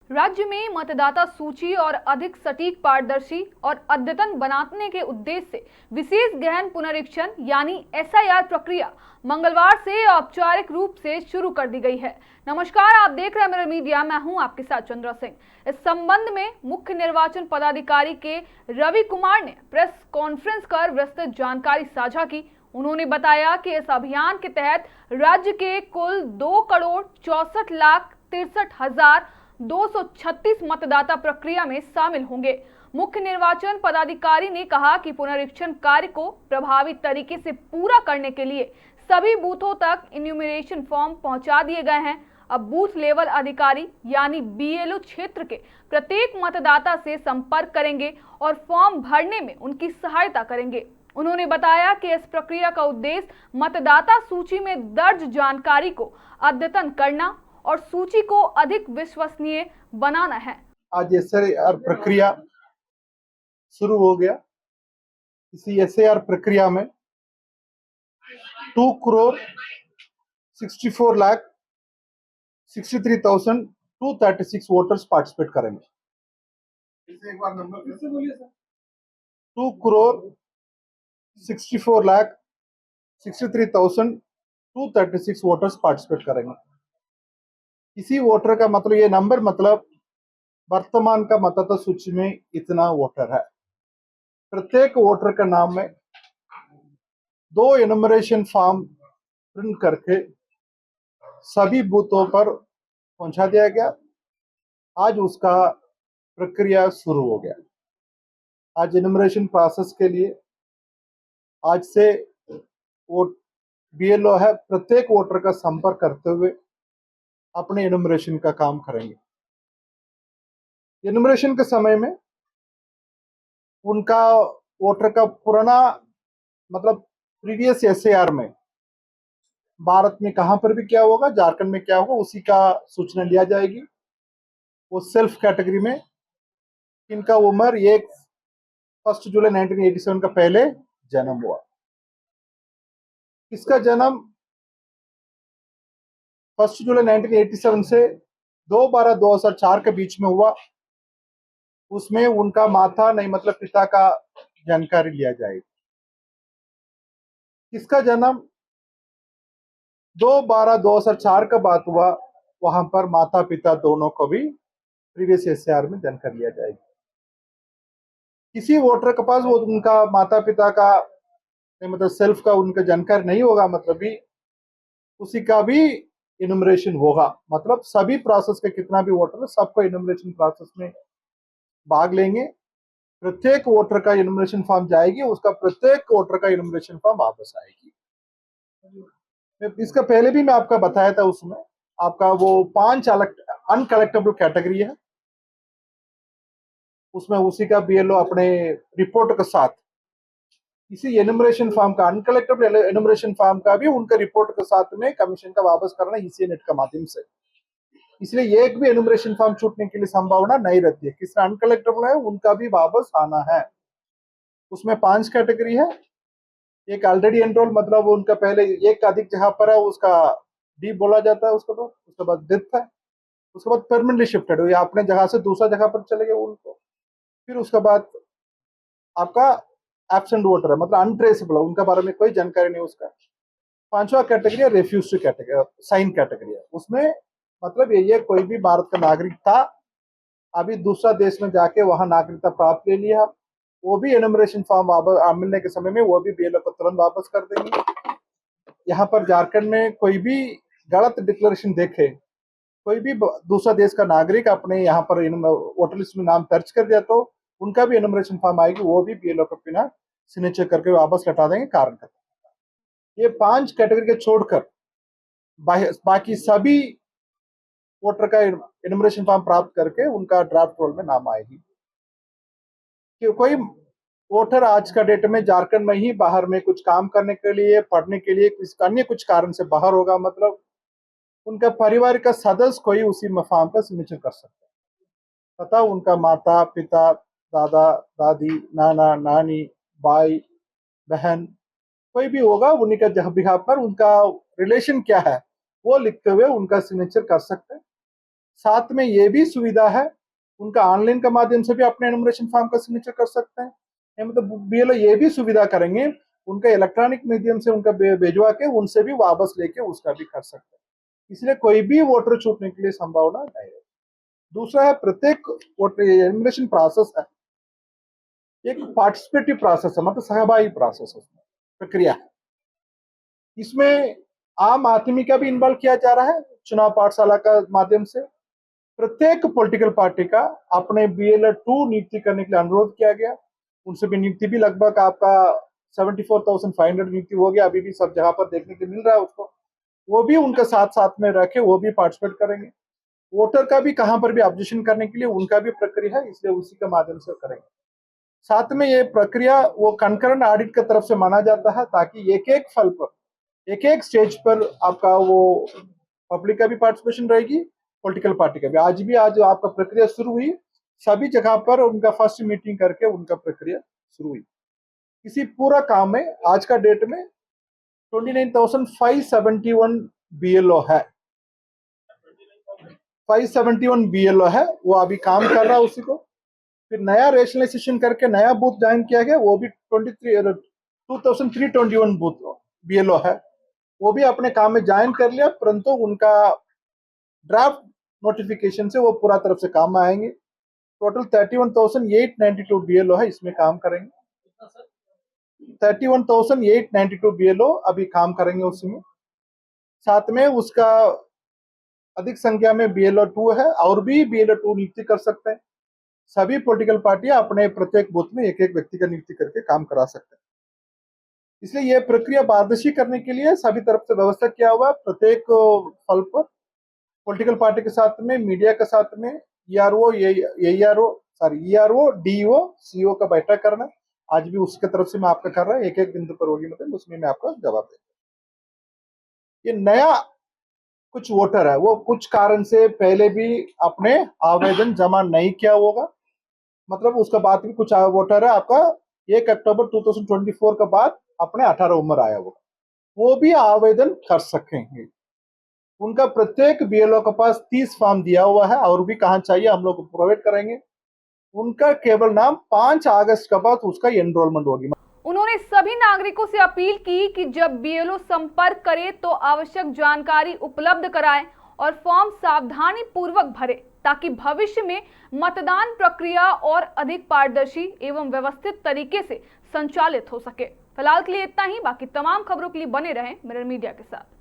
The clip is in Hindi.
राज्य में मतदाता सूची और अधिक सटीक, पारदर्शी और अद्यतन बनाने के उद्देश्य से विशेष गहन पुनरीक्षण यानी एसआईआर प्रक्रिया मंगलवार से औपचारिक रूप से शुरू कर दी गई है। नमस्कार, आप देख रहे हैं मेरा मीडिया, मैं हूं आपके साथ चंद्रा सिंह। इस संबंध में मुख्य निर्वाचन पदाधिकारी के रवि कुमार ने प्रेस कॉन्फ्रेंस कर विस्तृत जानकारी साझा की। उन्होंने बताया कि इस अभियान के तहत राज्य के कुल 2,64,63,236 मतदाता प्रक्रिया में शामिल होंगे। मुख्य निर्वाचन पदाधिकारी ने कहा कि पुनरीक्षण कार्य को प्रभावी तरीके से पूरा करने के लिए सभी बूथों तक इन्यूमरेशन फॉर्म पहुंचा दिए गए हैं। अब बूथ लेवल अधिकारी यानी बीएलओ क्षेत्र के प्रत्येक मतदाता से संपर्क करेंगे और फॉर्म भरने में उनकी सहायता करेंगे। उन्होंने बताया कि इस प्रक्रिया का उद्देश्य मतदाता सूची में दर्ज जानकारी को अद्यतन करना और सूची को अधिक विश्वसनीय बनाना है। आज एसआईआर प्रक्रिया शुरू हो गया। इसी एसआईआर प्रक्रिया में 2,64,63,236 वोटर्स पार्टिसिपेट करेंगे। एक बार नंबर फिर से बोलिए सर। 2,64,63,236 वोटर्स पार्टिसिपेट करेंगे। इसी वोटर का मतलब, ये नंबर मतलब वर्तमान का मतदाता सूची में इतना वोटर है। प्रत्येक वोटर का नाम में 2 एनुमरेशन फॉर्म प्रिंट करके सभी बूथों पर पहुंचा दिया गया। आज उसका प्रक्रिया शुरू हो गया। आज एनुमरेशन प्रोसेस के लिए आज से वो बीएलओ है, प्रत्येक वोटर का संपर्क करते हुए अपने एनुमरेशन का काम करेंगे। एनुमरेशन के समय में उनका वोटर का पुराना मतलब प्रीवियस एसआईआर में भारत में कहां पर भी क्या होगा, झारखंड में क्या होगा, उसी का सूचना लिया जाएगी। वो सेल्फ कैटेगरी में इनका उम्र 1 जुलाई 1987 का पहले जन्म हुआ। इसका जन्म 1 जुलाई 1987 से 2/12/2004 के बीच में हुआ। उसमें उनका माता नहीं मतलब पिता का जानकारी लिया जाएगी। इसका जन्म 2/12/2004 का बाद हुआ, वहां पर माता पिता दोनों को भी प्रीवियस एसआईआर में जानकारी लिया जाएगी। किसी वोटर के पास वो उनका माता पिता का मतलब सेल्फ का उनका जानकारी नहीं होगा, मतलब भी उसी का भी इनुमरेशन होगा। मतलब सभी प्रोसेस के कितना भी वोटर है सबको इनुमरेशन प्रोसेस में भाग लेंगे। प्रत्येक वोटर का इनुमरेशन फॉर्म जाएगी, उसका प्रत्येक वोटर का इनुमरेशन फॉर्म वापस आएगी। इसका पहले भी मैं आपका बताया था, उसमें आपका वो 5 अनकलेक्टेबल कैटेगरी है। उसमें उसी का बीएलओ अपने रिपोर्ट के साथ इसी एनुमरेशन फॉर्म का अनकलेक्टेबल एनुमरेशन फॉर्म का भी उनका रिपोर्ट के साथ में कमीशन का वापस करना इसी नेट का माध्यम से। इसलिए एक भी एनुमरेशन फॉर्म छूटने की लिए संभावना नहीं रहती है। किसका अनकलेक्टेबल है उनका भी वापस आना है। उसमें 5 कैटेगरी है। एक ऑलरेडी एनरोल मतलब उनका पहले एक अधिक जगह पर है, उसका डी बोला जाता है। उसके बाद डेथ है। उसके बाद परमानेंटली शिफ्टेड हुई, अपने जगह से दूसरा जगह पर चले गए उनको। फिर उसके बाद आपका एब्सेंट वोटर है, मतलब अनट्रेसेबल है, उनका बारे में कोई जानकारी नहीं उसका। 5वां कैटेगरी है रेफ्यूज कैटेगरी, साइन कैटेगरी है। उसमें मतलब ये कोई भी भारत का नागरिक था, अभी दूसरा देश में जाके वहां नागरिकता प्राप्त ले लिया, वो भी एनुमरेशन फॉर्म वापस मिलने के समय में वो भी बीएलओ को तुरंत वापस कर देंगे। यहाँ पर झारखंड में कोई भी गलत डिक्लेरेशन देखे, कोई भी दूसरा देश का नागरिक अपने यहाँ पर वोटर लिस्ट में नाम दर्ज कर दिया तो उनका भी एनुमरेशन फॉर्म आएगी, वो भी बीएलओ को बिना सिग्नेचर करके वापस लौटा देंगे कारण का। ये 5 कैटेगरी के छोड़कर बाकी सभी वोटर का एनुमरेशन फॉर्म प्राप्त करके उनका ड्राफ्ट रोल में नाम आएगी। कि कोई वोटर आज का डेट में झारखंड में ही बाहर में कुछ काम करने के लिए, पढ़ने के लिए, कुछ कारण से बाहर होगा, मतलब उनका परिवार का सदस्य कोई उसी फॉर्म का सिग्नेचर कर सकता है। पता उनका माता पिता, दादा दादी, नाना नानी, भाई बहन कोई भी होगा, उन्हीं का जगह पर उनका रिलेशन क्या है वो लिखते हुए उनका सिग्नेचर कर सकते हैं। साथ में ये भी सुविधा है, उनका ऑनलाइन के माध्यम से भी अपने एनुमरेशन फॉर्म का सिग्नेचर कर सकते हैं। मतलब बीएलओ ये भी सुविधा करेंगे, उनका इलेक्ट्रॉनिक मीडियम से उनका भेजवा के उनसे भी वापस लेके उसका भी कर सकते हैं। इसलिए कोई भी वोटर छूटने के लिए संभावना नहीं है। दूसरा है, प्रत्येक वोटर एनुमरेशन प्रोसेस है एक पार्टिसिपेटिव प्रोसेस है, मतलब सहभागी प्रोसेस है, प्रक्रिया है। इसमें आम आदमी का भी इन्वॉल्व किया जा रहा है चुनाव पाठशाला का माध्यम से। प्रत्येक पॉलिटिकल पार्टी का अपने BLO 2 नियुक्ति करने के लिए अनुरोध किया गया। उनसे भी नियुक्ति भी लगभग आपका 74,500 नियुक्ति हो गया, अभी भी सब जगह पर देखने को मिल रहा है उसको। वो भी उनके साथ साथ में रखे, वो भी पार्टिसिपेट करेंगे। वोटर का भी कहां पर भी ऑब्जेक्शन करने के लिए उनका भी प्रक्रिया है, इसलिए उसी के माध्यम से करेंगे। साथ में ये प्रक्रिया वो कंकरेंट ऑडिट की तरफ से माना जाता है, ताकि एक एक फल पर, एक एक स्टेज पर आपका वो पब्लिक का भी पार्टिसिपेशन रहेगी, पॉलिटिकल पार्टी का भी। आज आपका प्रक्रिया शुरू हुई, सभी जगह पर उनका फर्स्ट मीटिंग करके उनका प्रक्रिया शुरू हुई। इसी पूरा काम में आज का डेट में 29,571 BLO है, 571 BLO है, वो अभी काम कर रहा है उसी को। फिर नया रेशनलाइजेशन करके नया बूथ ज्वाइन किया गया, वो भी 2321 बूथ BLO है, वो भी अपने काम में ज्वाइन कर लिया, परंतु उनका ड्राफ्ट नोटिफिकेशन से वो पूरा तरफ से काम में आएंगे। टोटल 31,892 BLO है, इसमें काम करेंगे। 31,892 BLO अभी काम करेंगे उसमें। साथ में उसका अधिक संख्या में BLO 2 है, और भी BLO 2 नियुक्ति कर सकते हैं। सभी पॉलिटिकल पार्टियां अपने प्रत्येक बूथ में एक एक व्यक्ति का नियुक्ति करके काम करा सकते हैं। इसलिए यह प्रक्रिया पारदर्शी करने के लिए सभी तरफ से व्यवस्था किया हुआ है। प्रत्येक फल पर पॉलिटिकल पार्टी के साथ में, मीडिया के साथ में ERO, DO, CO का बैठक करना, आज भी उसके तरफ से मैं आपका कर रहा है। एक एक बिंदु पर होगी, मतलब उसमें मैं आपका जवाब दूंगा। ये नया कुछ वोटर है, वो कुछ कारण से पहले भी अपने आवेदन जमा नहीं किया होगा, मतलब उसका बाद भी कुछ वोटर है आपका 1 अक्टूबर 2024 के बाद अपने 18 उम्र आया होगा, वो भी आवेदन कर सकेंगे। उनका प्रत्येक BLO के पास 30 फॉर्म दिया हुआ है, और भी कहाँ चाहिए हम लोग प्रोवाइड करेंगे। उनका केवल नाम 5 अगस्त के बाद उसका एनरोलमेंट होगी। उन्होंने सभी नागरिकों से अपील की कि जब BLO संपर्क करे तो आवश्यक जानकारी उपलब्ध कराएं और फॉर्म सावधानी पूर्वक भरे, ताकि भविष्य में मतदान प्रक्रिया और अधिक पारदर्शी एवं व्यवस्थित तरीके से संचालित हो सके। फिलहाल के लिए इतना ही। बाकी तमाम खबरों के लिए बने रहें मिरर मीडिया के साथ।